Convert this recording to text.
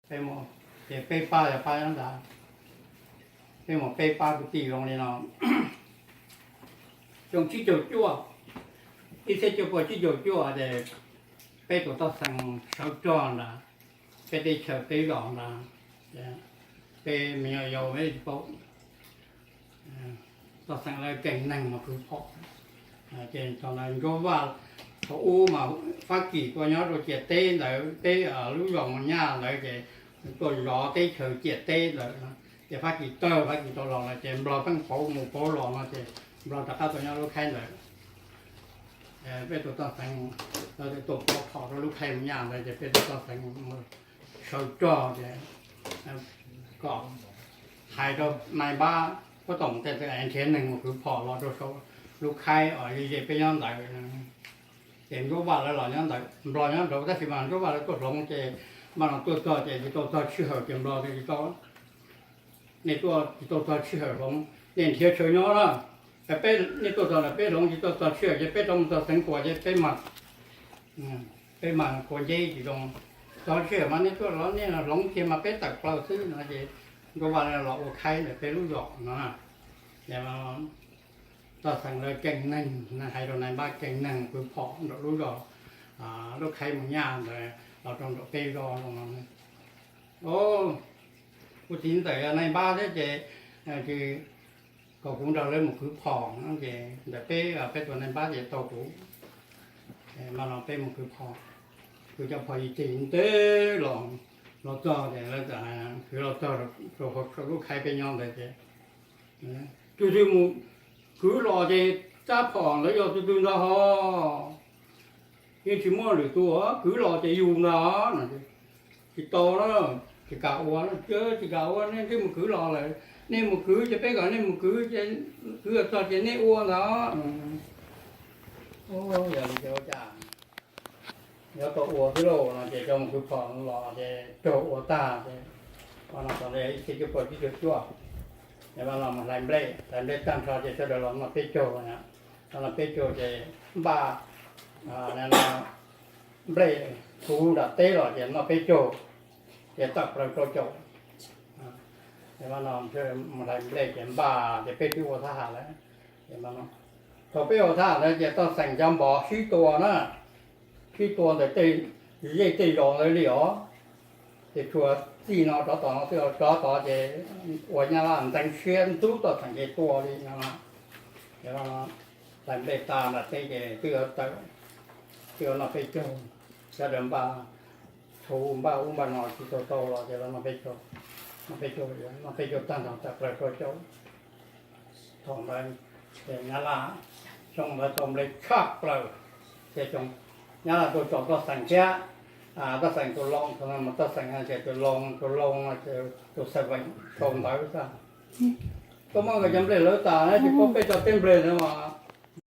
ไปหมอเดี๋ยวไปป้าจะไปนั่นด่าไปหมอไปป้าไปตีลงเลยเนาะจงชี้จุดจั่วที่เสจุดปวดชี้จุดจั่วเดี๋ยวไปตัวต้องสั่งเช้าจอนละไปได้เช้าไปหลองละไปมีเอาอยู่ไม่พบต้องสั่งอะไรเก่งนั่งมาคือพอเจนตอนนั้นก็ว่าเขาอู้มาphát kỳ của nhau rồi chia tê lại tê ở lúc dòng mà nhà lại cái tôi rõ tê chờ chia tê lại cái phát kỳ tôi lòng là chèm lo phân phổ một phổ lòng là chèm lo tất cả tụi nhau lúc khen lại bây tụi tao thành rồi tụi tao thọ rồi lúc khen nhà lại thì bây tụi tao thành sầu trò thì có hai đôi này ba có tổng tiền cái anh chén này một cứ phò lo rồi sầu lúc khai ở gì bây giờ lạiเห็นก็ว่าแล้วหล่อยังแต่หล่อยังเราได้สิมันก็ว่าแล้วก็ลงเจมันตัวเจตัวชื่อเหรอเจมรอที่ตัวในตัวชื่อเหรอลงเรียนเที่ยวเฉยน้อละแต่เป็นในตัวน่ะเป็นลงที่ตัวชื่อจะเป็นตรงตัวสังกัวจะเป็นหมัดเป็นหมัดคนเย่ที่ตรงตัวชื่อมันในตัวเราเนี่ยลงที่มาเป็นตักเปล่าซื้อนะเจก็ว่าแล้วเราโอเคเลยเป็นลูกหยอกนะอย่ามาต่อสั่งเลยเก่งนั่งนะใครตรงไหนบ้างเก่งนั่งคือพอเรารู้ดอกลูกใครมึงย่างเลยเราต้องเปย์รอลงมาโอ้ผู้ทิ้งแต่ในบ้านเนี่ยเจคือก็คงเราเริ่มคือพองนั่นเจแต่เปย์เป็นตัวในบ้านเจโตกูมาเราเปย์มันคือพอคือจะพอจริงเต้หลงเราต่อเจแล้วแต่คือเราต่อเราลูกใครเป็นย่องเลยเจจู่ๆมึงcứ lo thì cha phòn lấy cho tôi ra ho cái chỉ mua được tôi cứ lo thì dùng nó thì to nó thì cạo nó chứ thì cạo nên cái một cứ lo lại nên một cứ cho bé gọi nên một cứ cho cái nên uống nó ô giờ cho cha nhớ tôi uống cái đồ là để cho một cái phòn lo để cho uống ta để còn nó còn để cái phần cái được chưaแต่ว่าเรามาไล่เบรตั้งชาจะเสด็จเรามาเปโจนะเราเปโจจะบ้านั่นเราเบรทูดับเต้หรอจะมาเปโจจะตักเราโจแต่ว่าเราเชื่อมาไล่เบรจะบ้าจะเปโจท่าแล้วแต่ว่าเราพอเปโจท่าแล้วจะต้องสั่งจำบ่อชี้ตัวนะชี้ตัวแต่ตีเย่ตีหลงเลยเหรอจะชัวที่nó đó tao nó theo đó thì ở nhà làm thành xuyên tú tao thành cái tua đi nha mà để nó làm bê ta là cái tiêu nó phải cho gia đình ba thu ba uống ba nọ thì to rồi thì nó phải cho tăng thằng tập lại cho cháu thằng bên để nhà là trong mà thằng lấy khác rồi để trong nhà là tôi chọn có thành cha taสั่งตัวลองตอนนั้นมันtaสั่งอะไรตัวลองตัวเซเว่นตรงไปซะก็มันก็ยังเปลี่ยนแล้วตาเนี่ยที่ก็ไปจะเต็มเปลี่ยนแล้วมา